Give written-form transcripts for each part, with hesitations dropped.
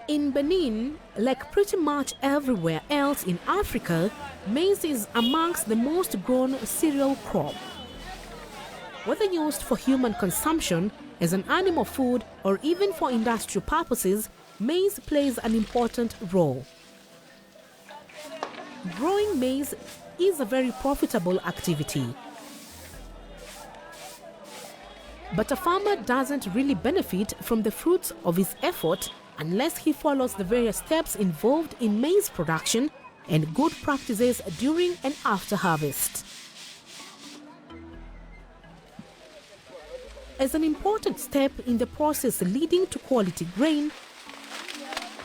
In Benin, like pretty much everywhere else in Africa, maize is amongst the most grown cereal crop. Whether used for human consumption, as an animal food, or even for industrial purposes, maize plays an important role. Growing maize is a very profitable activity. But a farmer doesn't really benefit from the fruits of his effort unless he follows the various steps involved in maize production and good practices during and after harvest. As an important step in the process leading to quality grain,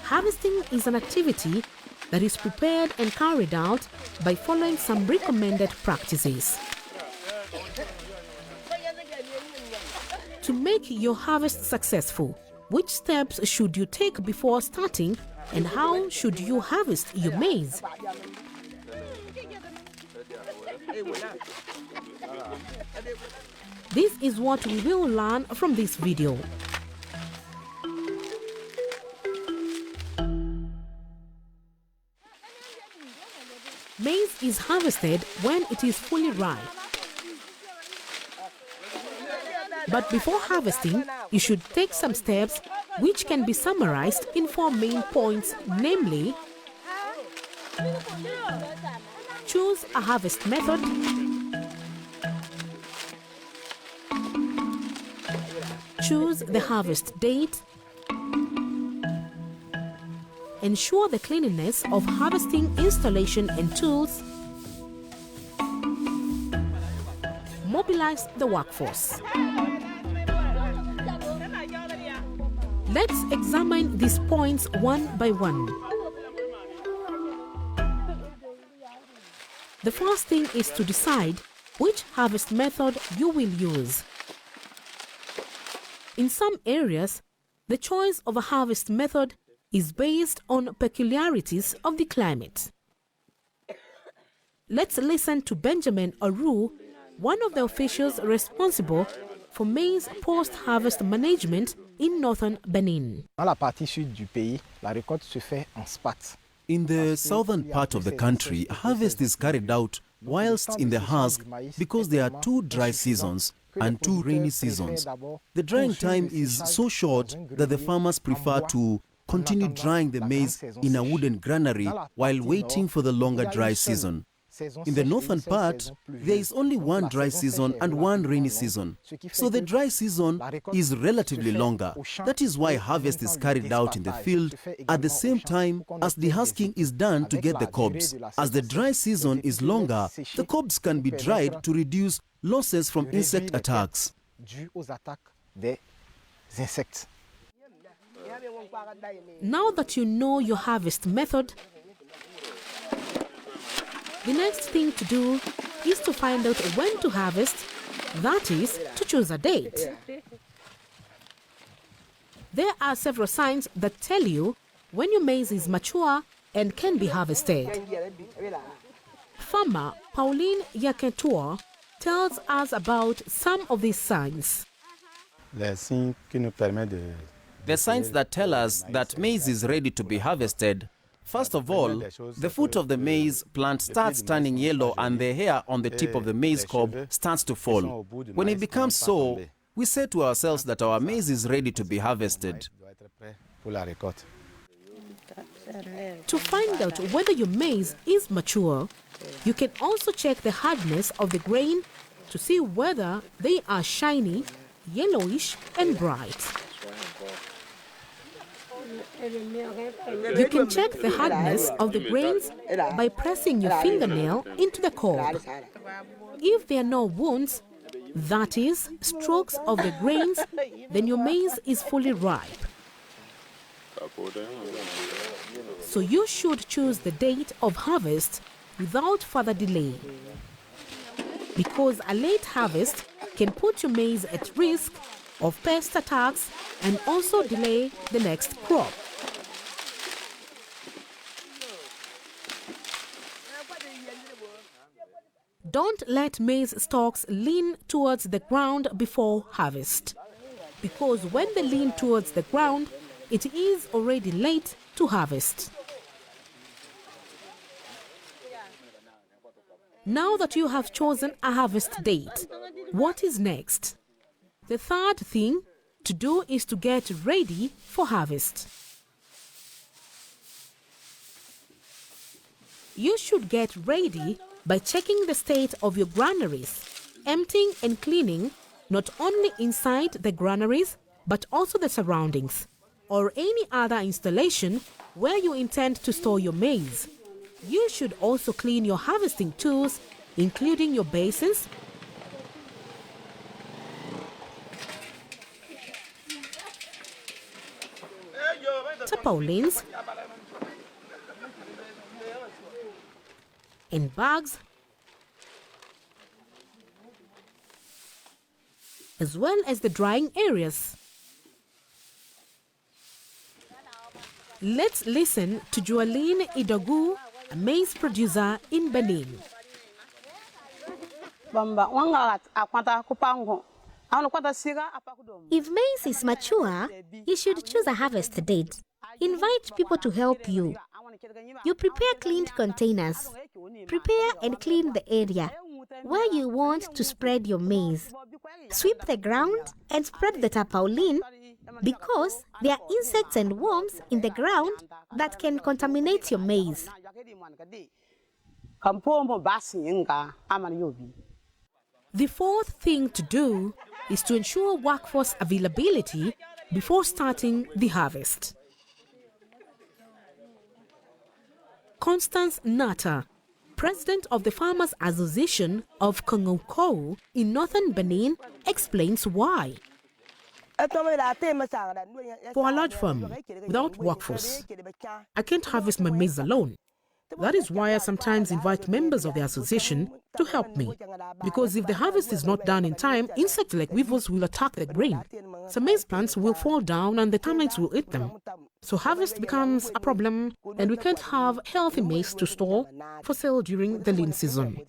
harvesting is an activity that is prepared and carried out by following some recommended practices. To make your harvest successful, which steps should you take before starting, and how should you harvest your maize? This is what we will learn from this video. Maize is harvested when it is fully ripe. But before harvesting, you should take some steps which can be summarized in 4 main points, namely: choose a harvest method, choose the harvest date, ensure the cleanliness of harvesting installation and tools, mobilize the workforce. Let's examine these points one by one. The first thing is to decide which harvest method you will use. In some areas, the choice of a harvest method is based on peculiarities of the climate. Let's listen to Benjamin Aru, one of the officials responsible for maize post-harvest management in northern Benin. In the southern part of the country, harvest is carried out whilst in the husk because there are 2 dry seasons and 2 rainy seasons. The drying time is so short that the farmers prefer to continue drying the maize in a wooden granary while waiting for the longer dry season. In the northern part, there is only 1 dry season and 1 rainy season. So the dry season is relatively longer. That is why harvest is carried out in the field at the same time as dehusking is done to get the cobs. As the dry season is longer, the cobs can be dried to reduce losses from insect attacks. Now that you know your harvest method, the next thing to do is to find out when to harvest, that is, to choose a date. There are several signs that tell you when your maize is mature and can be harvested. Farmer Pauline Yaketua tells us about some of these signs. The signs that tell us that maize is ready to be harvested: first of all, the foot of the maize plant starts turning yellow and the hair on the tip of the maize cob starts to fall. When it becomes so, we say to ourselves that our maize is ready to be harvested. To find out whether your maize is mature, you can also check the hardness of the grain to see whether they are shiny, yellowish, and bright. You can check the hardness of the grains by pressing your fingernail into the cob. If there are no wounds, that is, strokes of the grains, then your maize is fully ripe. So you should choose the date of harvest without further delay, because a late harvest can put your maize at risk of pest attacks and also delay the next crop. Don't let maize stalks lean towards the ground before harvest, because when they lean towards the ground, it is already late to harvest. Now that you have chosen a harvest date, what is next? The third thing to do is to get ready for harvest. You should get ready by checking the state of your granaries, emptying and cleaning not only inside the granaries but also the surroundings or any other installation where you intend to store your maize. You should also clean your harvesting tools, including your basins, tarpaulins, and bags, as well as the drying areas. Let's listen to Joaline Idogu, a maize producer in Benin. If maize is mature, you should choose a harvest date. Invite people to help you. You prepare cleaned containers. Prepare and clean the area where you want to spread your maize. Sweep the ground and spread the tarpaulin because there are insects and worms in the ground that can contaminate your maize. The fourth thing to do is to ensure workforce availability before starting the harvest. Constance Nata, president of the Farmers Association of Kongoukou in northern Benin, explains why. For a large farm, without workforce, I can't harvest my maize alone. That is why I sometimes invite members of the association to help me. Because if the harvest is not done in time, insects like weevils will attack the grain. Some maize plants will fall down and the termites will eat them. So harvest becomes a problem and we can't have healthy maize to store for sale during the lean season.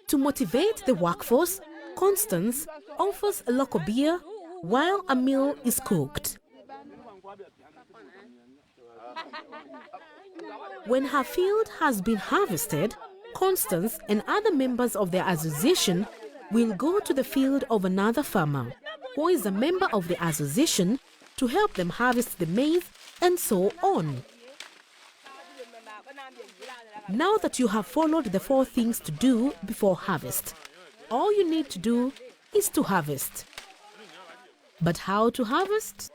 To motivate the workforce, Constance offers a local beer while a meal is cooked. When her field has been harvested, Constance and other members of the association will go to the field of another farmer who is a member of the association to help them harvest the maize and so on. Now that you have followed the 4 things to do before harvest, all you need to do is to harvest. But how to harvest?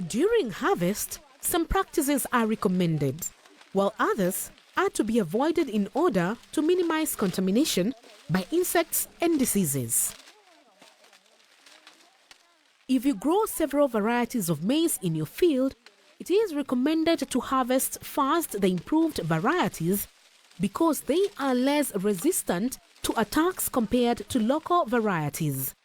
During harvest, some practices are recommended, while others are to be avoided in order to minimize contamination by insects and diseases. If you grow several varieties of maize in your field, it is recommended to harvest first the improved varieties because they are less resistant to attacks compared to local varieties.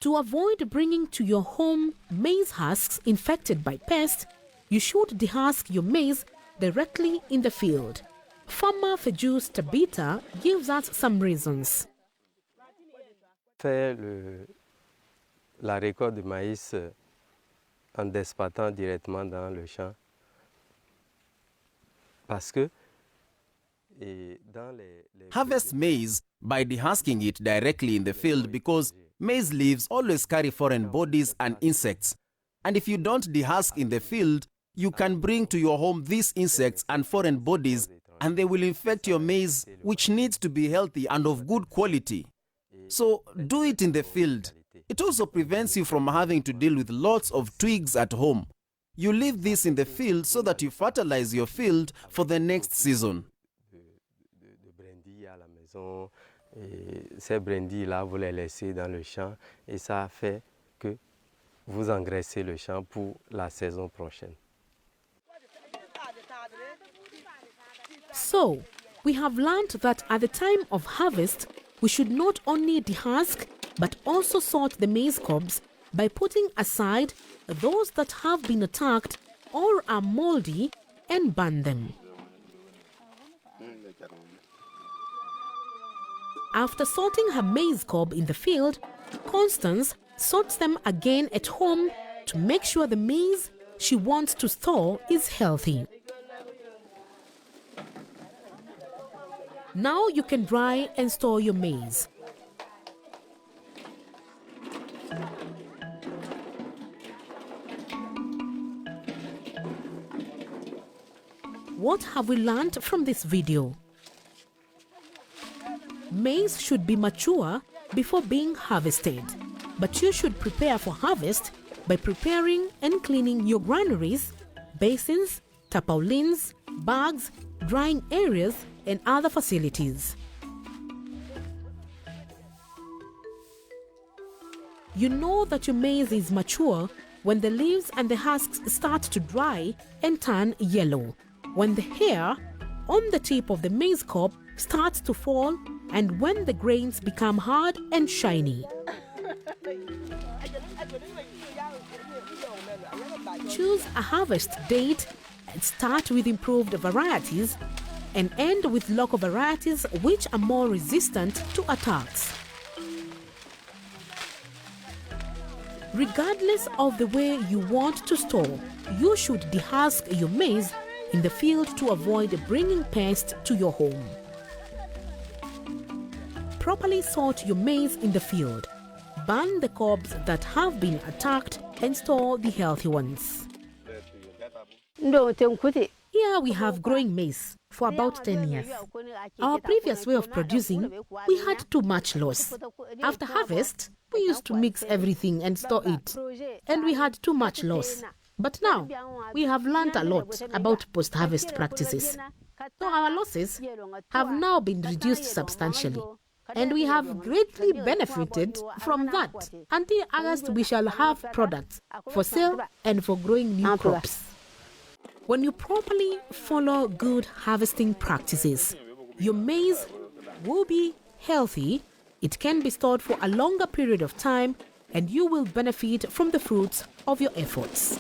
To avoid bringing to your home maize husks infected by pests, you should dehusk your maize directly in the field. Farmer Fejus Tabita gives us some reasons. Faire la récolte de maïs en despatant directement dans le champ parce que Harvest maize by dehusking it directly in the field because maize leaves always carry foreign bodies and insects. And if you don't dehusk in the field, you can bring to your home these insects and foreign bodies and they will infect your maize, which needs to be healthy and of good quality. So do it in the field. It also prevents you from having to deal with lots of twigs at home. You leave this in the field so that you fertilize your field for the next season. Ces brindilles-là, vous les laissez dans le champ et ça fait que vous engraissez le champ pour la saison prochaine. So, we have learned that at the time of harvest, we should not only dehusk but also sort the maize cobs by putting aside those that have been attacked or are moldy and burn them. After sorting her maize cob in the field, Constance sorts them again at home to make sure the maize she wants to store is healthy. Now you can dry and store your maize. What have we learned from this video? Maize should be mature before being harvested, but you should prepare for harvest by preparing and cleaning your granaries, basins, tarpaulins, bags, drying areas, and other facilities. You know that your maize is mature when the leaves and the husks start to dry and turn yellow, when the hair on the tip of the maize cob starts to fall, and when the grains become hard and shiny. Choose a harvest date and start with improved varieties and end with local varieties which are more resistant to attacks. Regardless of the way you want to store, you should dehusk your maize in the field to avoid bringing pests to your home. Properly sort your maize in the field. Burn the cobs that have been attacked and store the healthy ones. Here we have growing maize for about 10 years. Our previous way of producing, we had too much loss. After harvest, we used to mix everything and store it, and we had too much loss. But now, we have learned a lot about post-harvest practices. So our losses have now been reduced substantially, and we have greatly benefited from that. Until August, we shall have products for sale and for growing new crops. When you properly follow good harvesting practices, your maize will be healthy, it can be stored for a longer period of time, and you will benefit from the fruits of your efforts.